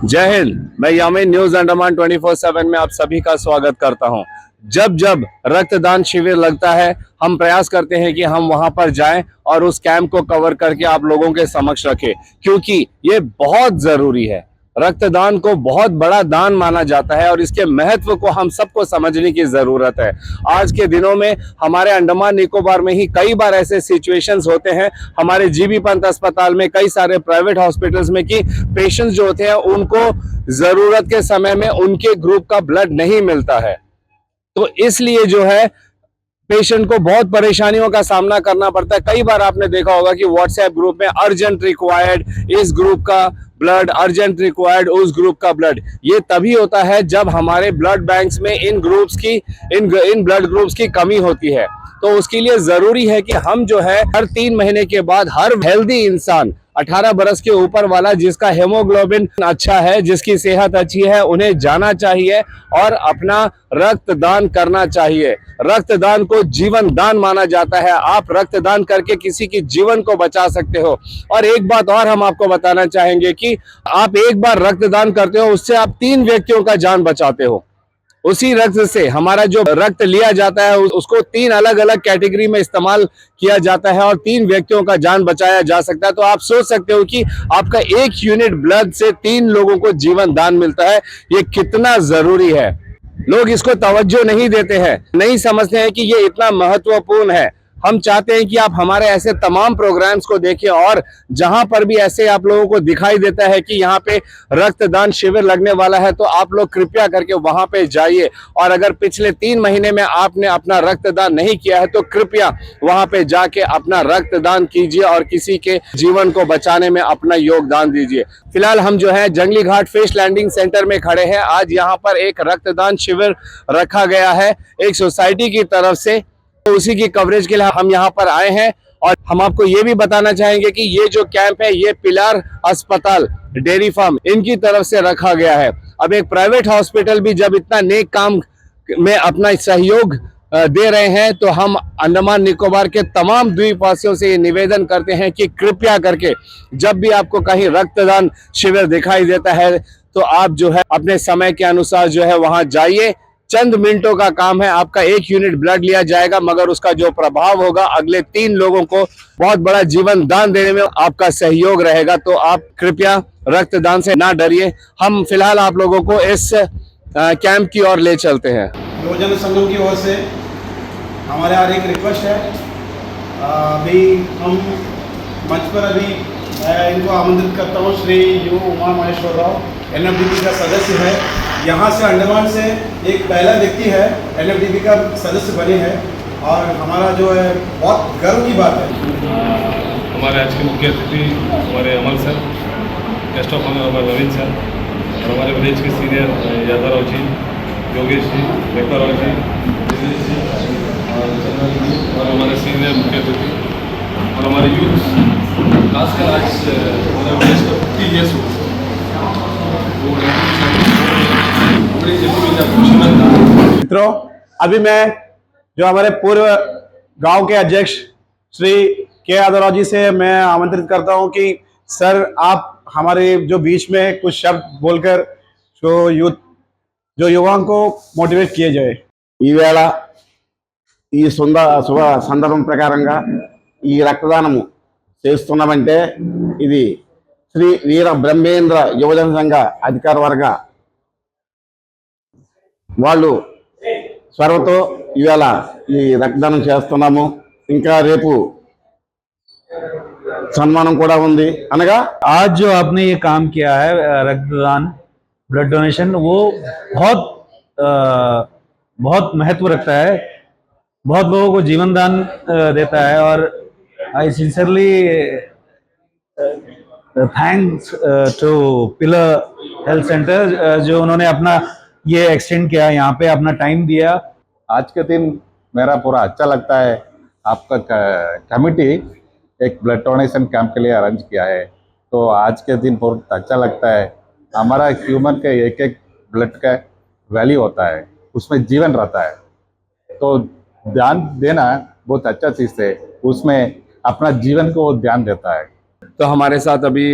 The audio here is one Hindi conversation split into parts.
जय हिंद। मैं यामीन न्यूज अंडमान 24/7 में आप सभी का स्वागत करता हूं। जब जब रक्तदान शिविर लगता है, हम प्रयास करते हैं कि हम वहां पर जाएं और उस कैंप को कवर करके आप लोगों के समक्ष रखें, क्योंकि ये बहुत जरूरी है। रक्तदान को बहुत बड़ा दान माना जाता है और इसके महत्व को हम सबको समझने की जरूरत है। आज के दिनों में हमारे अंडमान निकोबार में ही कई बार ऐसे सिचुएशंस होते हैं, हमारे जीबी पंत अस्पताल में, कई सारे प्राइवेट हॉस्पिटल्स में, कि पेशेंट्स जो होते हैं उनको जरूरत के समय में उनके ग्रुप का ब्लड नहीं मिलता है। तो इसलिए जो है पेशेंट को बहुत परेशानियों का सामना करना पड़ता है। कई बार आपने देखा होगा कि व्हाट्सएप ग्रुप में अर्जेंट रिक्वायर्ड इस ग्रुप का ब्लड, अर्जेंट रिक्वायर्ड उस ग्रुप का ब्लड। ये तभी होता है जब हमारे ब्लड बैंक्स में इन ब्लड ग्रुप्स की कमी होती है। तो उसके लिए जरूरी है कि हम जो है हर 3 महीने के बाद हर हेल्दी इंसान 18 बरस के ऊपर वाला जिसका हेमोग्लोबिन अच्छा है, जिसकी सेहत अच्छी है, उन्हें जाना चाहिए और अपना रक्तदान करना चाहिए। रक्तदान को जीवन दान माना जाता है। आप रक्तदान करके किसी की जीवन को बचा सकते हो। और एक बात और हम आपको बताना चाहेंगे कि आप एक बार रक्तदान करते हो, उससे आप 3 व्यक्तियों का जान बचाते हो। उसी रक्त से हमारा जो रक्त लिया जाता है उसको 3 अलग-अलग कैटेगरी में इस्तेमाल किया जाता है और 3 व्यक्तियों का जान बचाया जा सकता है। तो आप सोच सकते हो कि आपका 1 यूनिट ब्लड से 3 लोगों को जीवन दान मिलता है, ये कितना जरूरी है। लोग इसको तवज्जो नहीं देते हैं, नहीं समझते हैं कि ये इतना महत्वपूर्ण है। हम चाहते हैं कि आप हमारे ऐसे तमाम प्रोग्राम्स को देखें और जहां पर भी ऐसे आप लोगों को दिखाई देता है कि यहाँ पे रक्तदान शिविर लगने वाला है, तो आप लोग कृपया करके वहां पे जाइए। और अगर पिछले 3 महीने में आपने अपना रक्तदान नहीं किया है तो कृपया वहां पे जाके अपना रक्तदान कीजिए और किसी के जीवन को बचाने में अपना योगदान दीजिए। फिलहाल हम जो है जंगली घाट फिश लैंडिंग सेंटर में खड़े हैं। आज यहाँ पर एक रक्तदान शिविर रखा गया है एक सोसाइटी की तरफ से, तो उसी की कवरेज के लिए हम यहाँ पर आए हैं। और हम आपको ये भी बताना चाहेंगे कि ये जो कैंप है ये पिलार अस्पताल डेयरी फार्म इनकी तरफ से रखा गया है। अब एक प्राइवेट हॉस्पिटल भी जब इतना नेक काम में अपना सहयोग दे रहे हैं, तो हम अंडमान निकोबार के तमाम द्वीपवासियों से ये निवेदन करते हैं कि कृपया करके जब भी आपको कहीं रक्तदान शिविर दिखाई देता है तो आप जो है अपने समय के अनुसार जो है वहां जाइए। चंद मिनटों का काम है, आपका 1 यूनिट ब्लड लिया जाएगा, मगर उसका जो प्रभाव होगा अगले 3 लोगों को बहुत बड़ा जीवन दान देने में आपका सहयोग रहेगा। तो आप कृपया रक्तदान से ना डरिए। हम फिलहाल आप लोगों को इस कैंप की ओर ले चलते हैं। युवजन संगम की ओर से हमारे यहाँ एक रिक्वेस्ट है। अभी हम मंच पर अभी इनको आमंत्रित करता हूँ। श्री यू उमा महेश्वर राव NFDP का सदस्य है। यहाँ से अंडमान से एक पहला व्यक्ति है NFDP का सदस्य बने हैं और हमारा जो है बहुत गर्व की बात है। हमारे आज के मुख्य अतिथि हमारे अमल सर, गेस्ट ऑफ ऑनर हमारे नवीन सर, और हमारे विलेज के सीनियर यादव जी, योगेश जी, रेखा जी, दिनेश जी और चंद्रन जी, और हमारे सीनियर मुख्य अतिथि और हमारे यूथ। खासकर आज हमारे विलेज का 50 ईयर्स हो मित्रों, अभी मैं जो हमारे पूर्व गांव के अध्यक्ष श्री के यादव जी से मैं आमंत्रित करता हूं कि सर आप हमारे जो बीच में कुछ शब्द बोलकर जो युवाओं को मोटिवेट किए जाए। ఈవేళ ఈ శుభ సందర్భం ప్రకారంగా ఈ రక్తదానము చేస్తున్నామంటే ఇది శ్రీ వీర బ్రహ్మేంద్ర యువజన సంఘ అధికార వర్గ వాళ్ళు స్వరతో ఈవేళ ఈ రక్తదానం చేస్తున్నాము। ఇంకా రేపు సన్మానం కూడా ఉంది। అనగా आज जो आपने ये काम किया है रक्तदान, ब्लड डोनेशन, वो बहुत महत्व रखता है, बहुत लोगों को जीवन दान देता है। और I sincerely thanks to pillar health centre जो उन्होंने अपना ये एक्सटेंड किया, यहाँ पे अपना टाइम दिया। आज के दिन मेरा पूरा अच्छा लगता है। आपका कमिटी एक ब्लड डोनेशन कैंप के लिए अरेंज किया है, तो आज के दिन बहुत अच्छा लगता है। हमारा ह्यूमन के एक एक ब्लड का वैल्यू होता है, उसमें जीवन रहता है, तो ध्यान देना बहुत अच्छा चीज़ है। उसमें अपना जीवन को ध्यान देता है। तो हमारे साथ अभी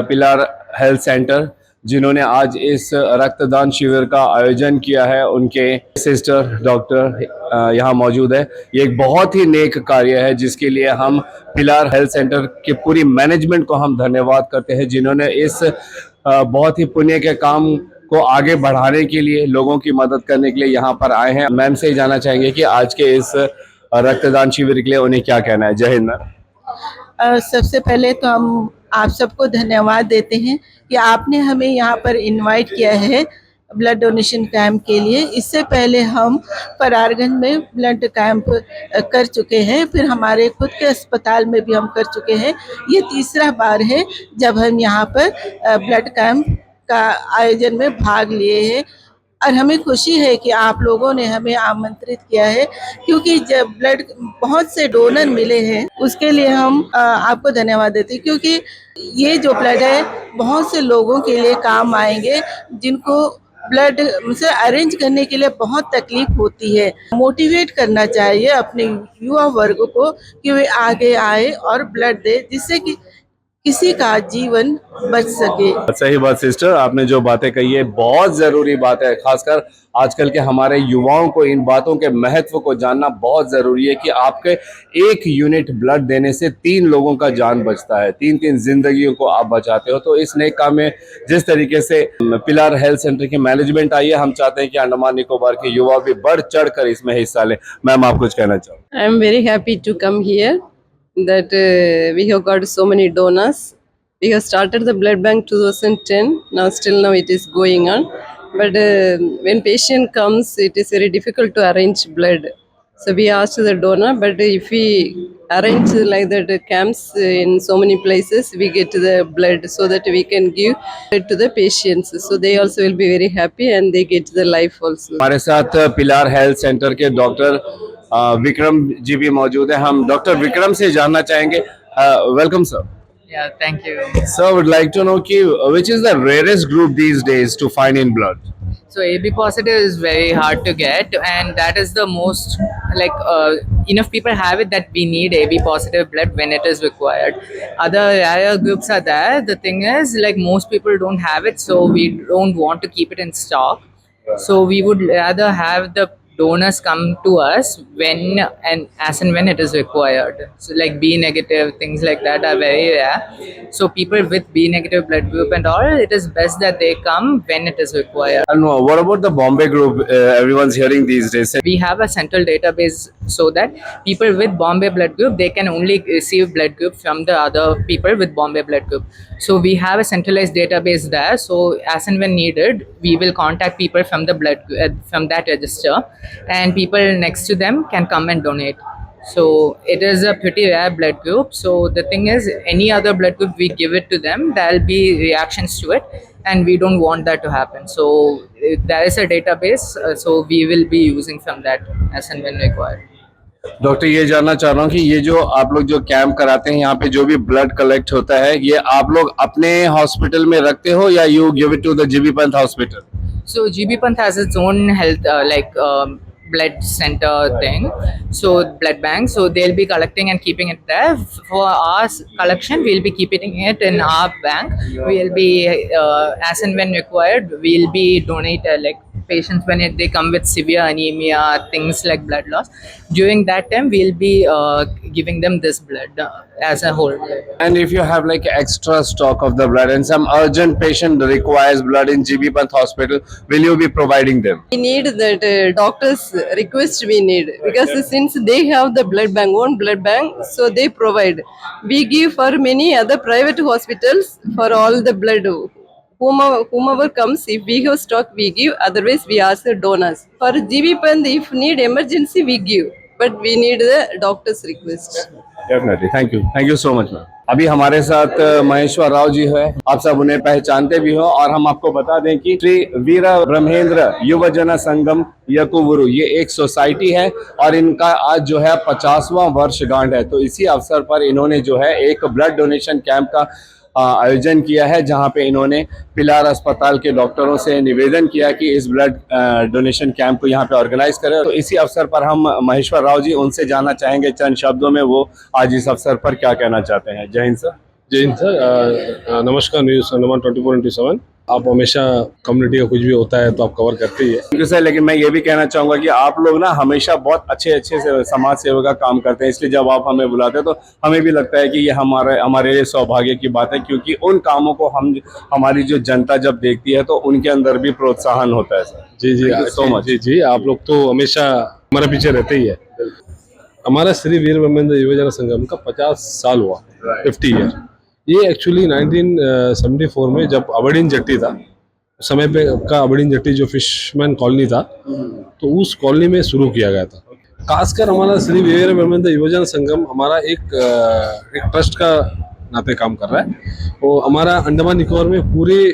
पिलार हेल्थ सेंटर जिन्होंने आज इस रक्तदान शिविर का आयोजन किया है। उनके सिस्टर डॉक्टर यहाँ मौजूद है। ये एक बहुत ही नेक कार्य है जिसके लिए हम पिलार हेल्थ सेंटर के पूरी मैनेजमेंट को हम धन्यवाद करते हैं, जिन्होंने इस बहुत ही पुण्य के काम को आगे बढ़ाने के लिए, लोगों की मदद करने के लिए यहाँ पर आए हैं। मैम से ही जानना चाहेंगे कि आज के इस रक्तदान शिविर के लिए उन्हें क्या कहना है। जय हिंद मैम। सबसे पहले तो हम आप सबको धन्यवाद देते हैं कि आपने हमें यहाँ पर इनवाइट किया है ब्लड डोनेशन कैंप के लिए। इससे पहले हम परारगंज में ब्लड कैंप कर चुके हैं, फिर हमारे खुद के अस्पताल में भी हम कर चुके हैं। ये तीसरा बार है जब हम यहाँ पर ब्लड कैंप का आयोजन में भाग लिए हैं और हमें खुशी है कि आप लोगों ने हमें आमंत्रित किया है, क्योंकि जब ब्लड बहुत से डोनर मिले हैं उसके लिए हम आपको धन्यवाद देते हैं, क्योंकि ये जो ब्लड है बहुत से लोगों के लिए काम आएंगे जिनको ब्लड से अरेंज करने के लिए बहुत तकलीफ होती है। मोटिवेट करना चाहिए अपने युवा वर्ग को कि वे आगे आए और ब्लड दे, जिससे कि किसी का जीवन बच सके। सही बात सिस्टर, आपने जो बातें कही है बहुत जरूरी बात है। खासकर आजकल के हमारे युवाओं को इन बातों के महत्व को जानना बहुत जरूरी है कि आपके एक यूनिट ब्लड देने से 3 लोगों का जान बचता है, 3 जिंदगियों को आप बचाते हो। तो इस नेक काम में जिस तरीके से पिलार हेल्थ सेंटर की मैनेजमेंट आई है, हम चाहते हैं कि अंडमान निकोबार के युवा भी बढ़ चढ़ कर इसमें हिस्सा लें। मैम, आप कुछ कहना चाहो? I am very happy to come here that we have got so many donors. We have started the blood bank 2010. Now it is going on. But when patient comes, it is very difficult to arrange blood. So we asked the donor, but if we arrange like that camps in so many places, we get the blood so that we can give it to the patients. So they also will be very happy and they get the life also. हमारे साथ पिलार हेल्थ सेंटर के डॉक्टर विक्रम जी भी मौजूद है। हम डॉक्टर विक्रम से जानना चाहेंगे। Welcome sir. Yeah, thank you. Sir, would like to know कि which is the rarest group these days to find in blood? So AB positive is very hard to get, and that is the most enough people have it that we need AB positive blood when it is required. Other rare groups are there. The thing is, like, most people don't have it, so we don't want to keep it in stock. So we would rather have the donors come to us when and as and when it is required. So like B negative, things like that are very rare. So people with B negative blood group and all, it is best that they come when it is required. And what about the Bombay group? Everyone's hearing these days. We have a central database so that people with Bombay blood group, they can only receive blood group from the other people with Bombay blood group. So we have a centralized database there. So as and when needed, we will contact people from the from that register, and people next to them can come and donate. So it is a pretty rare blood group. So the thing is, any other blood group we give it to them, there will be reactions to it, and we don't want that to happen. So there is a database, so we will be using from that as and when required. Doctor, ये जानना चाह रहा हूँ कि ये जो आप लोग जो कैंप कराते हैं, यहाँ पे जो भी ब्लड कलेक्ट होता है, ये आप लोग अपने हॉस्पिटल में रखते हो या you give it to the GB Pant hospital? So GB Panth has its own health blood center thing, so blood bank. So they'll be collecting and keeping it there. For our collection, we'll be keeping it in our bank. We'll be as and when required, we'll be donated like patients when they come with severe anemia, things like blood loss. During that time, we'll be giving them this blood as a whole. And if you have like extra stock of the blood and some urgent patient requires blood in GB Panth hospital, will you be providing them? We need that doctor's request we need, because since they have the blood bank, own blood bank, so they provide. We give for many other private hospitals for all the blood. Whomever comes, if we have stock, we give. Otherwise, we ask the donors. For GB Panth, if need emergency, we give. But we need the doctor's request. Definitely, thank you so much ma'am. अभी हमारे साथ महेश्वर राव जी है। आप सब उन्हें पहचानते भी हो, और हम आपको बता दें कि श्री वीर ब्रह्मेंद्र युवजन संगम यकुवुरु ये एक सोसाइटी है और इनका आज जो है 50वां वर्षगांठ है। तो इसी अवसर पर इन्होंने जो है एक ब्लड डोनेशन कैंप का आयोजन किया है, जहां पे इन्होंने पिलार अस्पताल के डॉक्टरों से निवेदन किया कि इस ब्लड डोनेशन कैंप को यहां पे ऑर्गेनाइज करें। तो इसी अवसर पर हम महेश्वर राव जी उनसे जानना चाहेंगे चंद शब्दों में वो आज इस अवसर पर क्या कहना चाहते हैं। जय हिंद सर। जय हिंद सर, नमस्कार न्यूज़ अंडमान 24/7। आप हमेशा कम्युनिटी का कुछ भी होता है तो आप कवर करते ही है। Thank you sir. लेकिन मैं ये भी कहना चाहूंगा कि आप लोग ना हमेशा बहुत अच्छे से समाज सेवा का काम करते हैं, इसलिए जब आप हमें बुलाते हैं तो हमें भी लगता है कि ये हमारे लिए सौभाग्य की बात है, क्योंकि उन कामों को हमारी जो जनता जब देखती है तो उनके अंदर भी प्रोत्साहन होता है सर। जी जी, सो मच। जी, आप लोग तो हमेशा हमारे पीछे रहते ही है। हमारा श्री वीर ब्रह्मेंद्र युवजन संगम का 50 साल हुआ, 50 ईयर। ये एक्चुअली 1974 में जब अबड़ीन जट्टी था, उस समय पे का अबड़ीन जट्टी जो फिशमैन कॉलोनी था, तो उस कॉलोनी में शुरू किया गया था। खासकर हमारा श्री वीर ब्रह्मेंद्र युवजन संगम हमारा एक ट्रस्ट का नाते काम कर रहा है। वो हमारा अंडमान निकोबार में पूरे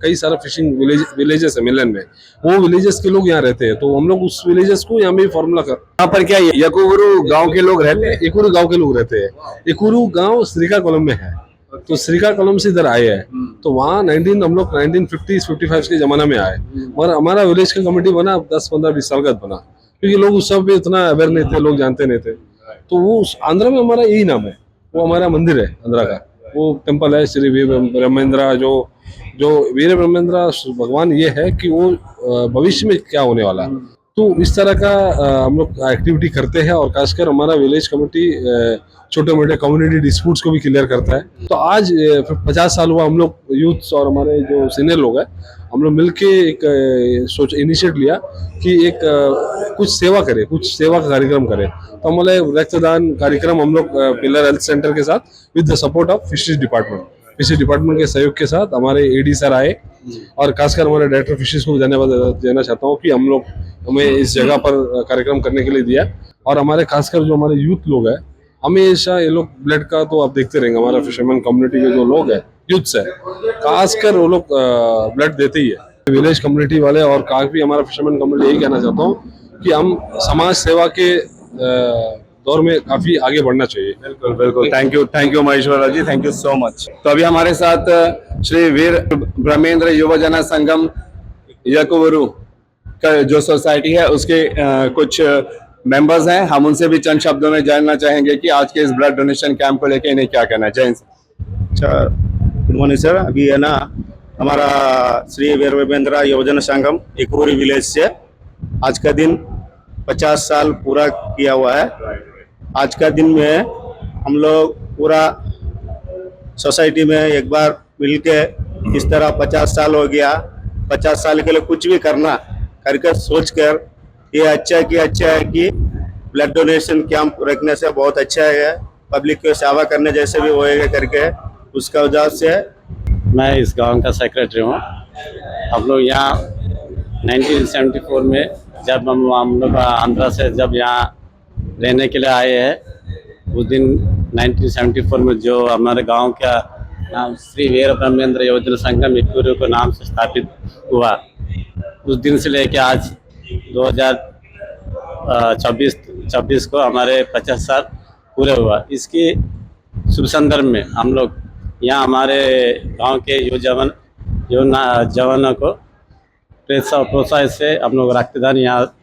कई सारा फिशिंग विलेजेस है मिलन में, वो विलेजेस के लोग यहाँ रहते हैं, तो हम लोग उस विलेजेस को यहाँ पे फॉर्मूला कर। यहाँ पर क्या यकुवरू गांव के लोग रहते हैं? एकूरू गांव के लोग रहते हैं। एकूरू गांव श्रीकाकुलम में है, तो श्रीकाकुलम से इधर आए हैं, तो वहाँ हम लोग 1950-55 के जमाना में आए, और हमारा विलेज का कमेटी बना 10-15-20 साल का बना, क्योंकि लोग उस सब पे इतना अवेयर नहीं थे, लोग जानते नहीं थे। तो वो आंध्रा में हमारा यही नाम है, वो हमारा मंदिर है आंध्रा का, वो टेम्पल है श्री वीर ब्रह्मेंद्र। जो वीर ब्रह्मेंद्र भगवान ये है कि वो भविष्य में क्या होने वाला है, तो इस तरह का हम लोग एक्टिविटी करते हैं। और खासकर हमारा विलेज कमेटी छोटे मोटे कम्युनिटी डिस्प्यूट्स को भी क्लियर करता है। तो आज 50 साल हुआ, हम लोग यूथ्स और हमारे जो सीनियर लोग हैं, हम लोग मिलके एक इनिशिएट लिया कि एक कुछ सेवा करें, कुछ सेवा का कार्यक्रम करें। तो हमारे रक्तदान कार्यक्रम हम लोग पिलर हेल्थ सेंटर के साथ with the support of fisheries department के सहयोग के साथ हमारे एडी सर आए, और खासकर हमारे डायरेक्टर फिशरीज को धन्यवाद देना चाहता हूँ कि हमें इस जगह पर कार्यक्रम करने के लिए दिया। और हमारे खासकर जो हमारे यूथ लोग हैं, हमेशा ये लोग ब्लड का तो आप देखते रहेंगे, हमारा फिशरमैन कम्युनिटी के जो लोग हैं, यूथ्स है, खासकर वो लोग ब्लड देते ही है, विलेज कम्युनिटी वाले। और काफी हमारा फिशरमैन कम्युनिटी यही कहना चाहता हूँ कि हम समाज सेवा के दौर में काफी आगे बढ़ना चाहिए। बिल्कुल। Thank you Maheshwar ji, thank you so much. तो अभी हमारे साथ श्री वीर ब्रह्मेंद्र युवजन संगम यकुवरू का जो सोसाइटी है उसके कुछ मेंबर्स हैं, हम उनसे भी चंद शब्दों में जानना चाहेंगे कि आज के इस ब्लड डोनेशन कैंप को लेकर इन्हें क्या कहना है। जय हिंद। अच्छा, गुड मॉर्निंग सर। अभी है ना हमारा श्री वीर ब्रह्मेंद्र युवजन संगम एकूरी विलेज से आज का दिन 50 साल पूरा किया हुआ है। आज का दिन में हम लोग पूरा सोसाइटी में एक बार मिलके इस तरह 50 साल हो गया, 50 साल के लिए कुछ भी करके सोचकर ये अच्छा है कि ब्लड डोनेशन कैंप रखने से बहुत अच्छा है, पब्लिक को सेवा करने जैसे भी होएगा करके उसका वजह से। मैं इस गांव का सेक्रेटरी हूँ। हम लोग यहाँ 1974 में जब हम लोग आंध्रा से जब यहाँ रहने के लिए आए हैं, उस दिन 1974 में जो हमारे गांव का नाम श्री वीर ब्रह्मेंद्र युवजन संगम एकूरू के नाम से स्थापित हुआ, उस दिन से लेके आज 2026 को हमारे 50 साल पूरे हुआ। इसकी शुभ संदर्भ में हम लोग यहाँ हमारे गांव के जवानों को प्रोत्साहित से हम लोग रक्तदान यहाँ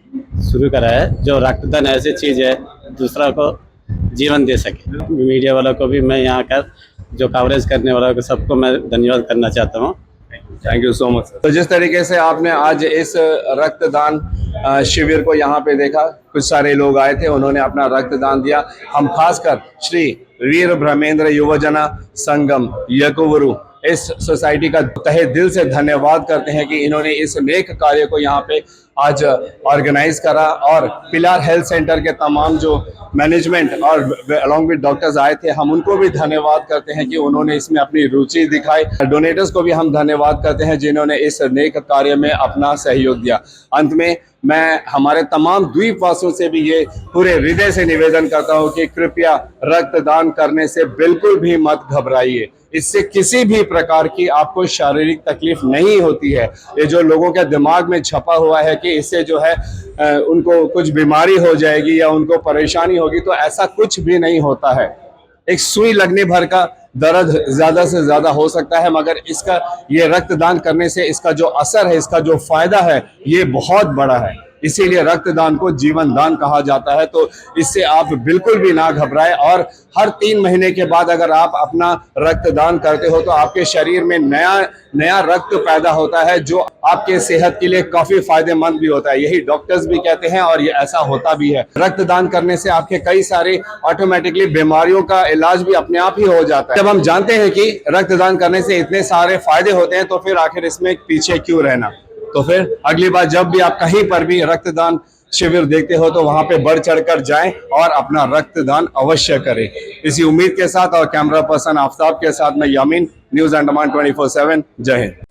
शुरू करा है। जो रक्तदान ऐसी चीज़ है दूसरा को जीवन दे सके। मीडिया वालों को भी मैं यहाँ कर जो कवरेज करने वालों को सबको मैं धन्यवाद करना चाहता हूँ। Thank you so much. तो जिस तरीके से आपने आज इस रक्तदान शिविर को यहाँ पे देखा, कुछ सारे लोग आए थे, उन्होंने अपना रक्तदान दिया। हम खासकर श्री वीर ब्रह्मेंद्र युवजन संगम यकुवरू इस सोसाइटी का तहे दिल से धन्यवाद करते हैं कि इन्होंने इस नेक कार्य को यहाँ पे आज ऑर्गेनाइज करा। और पिलर हेल्थ सेंटर के तमाम जो मैनेजमेंट और अलॉन्ग विद डॉक्टर्स आए थे, हम उनको भी धन्यवाद करते हैं कि उन्होंने इसमें अपनी रुचि दिखाई। डोनेटर्स को भी हम धन्यवाद करते हैं जिन्होंने इस नेक कार्य में अपना सहयोग दिया। अंत में मैं हमारे तमाम द्वीपवासियों से भी ये पूरे हृदय से निवेदन करता हूँ कि कृपया रक्तदान करने से बिल्कुल भी मत घबराइए। इससे किसी भी प्रकार की आपको शारीरिक तकलीफ नहीं होती है। ये जो लोगों के दिमाग में छपा हुआ है कि इससे जो है उनको कुछ बीमारी हो जाएगी या उनको परेशानी होगी, तो ऐसा कुछ भी नहीं होता है। एक सुई लगने भर का दर्द ज्यादा से ज्यादा हो सकता है, मगर इसका ये रक्तदान करने से इसका जो असर है, इसका जो फायदा है, ये बहुत बड़ा है। इसीलिए रक्तदान को जीवन दान कहा जाता है। तो इससे आप बिल्कुल भी ना घबराएं और हर 3 महीने के बाद अगर आप अपना रक्तदान करते हो तो आपके शरीर में नया रक्त पैदा होता है, जो आपके सेहत के लिए काफी फायदेमंद भी होता है। यही डॉक्टर्स भी कहते हैं और ये ऐसा होता भी है। रक्तदान करने से आपके कई सारे ऑटोमेटिकली बीमारियों का इलाज भी अपने आप ही हो जाता है। जब हम जानते हैं कि रक्तदान करने से इतने सारे फायदे होते हैं तो फिर आखिर इसमें पीछे क्यों रहना। तो फिर अगली बार जब भी आप कहीं पर भी रक्तदान शिविर देखते हो तो वहां पे बढ़ चढ़कर जाएं और अपना रक्तदान अवश्य करें। इसी उम्मीद के साथ और कैमरा पर्सन आफ्ताब के साथ मैं यामीन, न्यूज अंडमान 24/7। जय हिंद।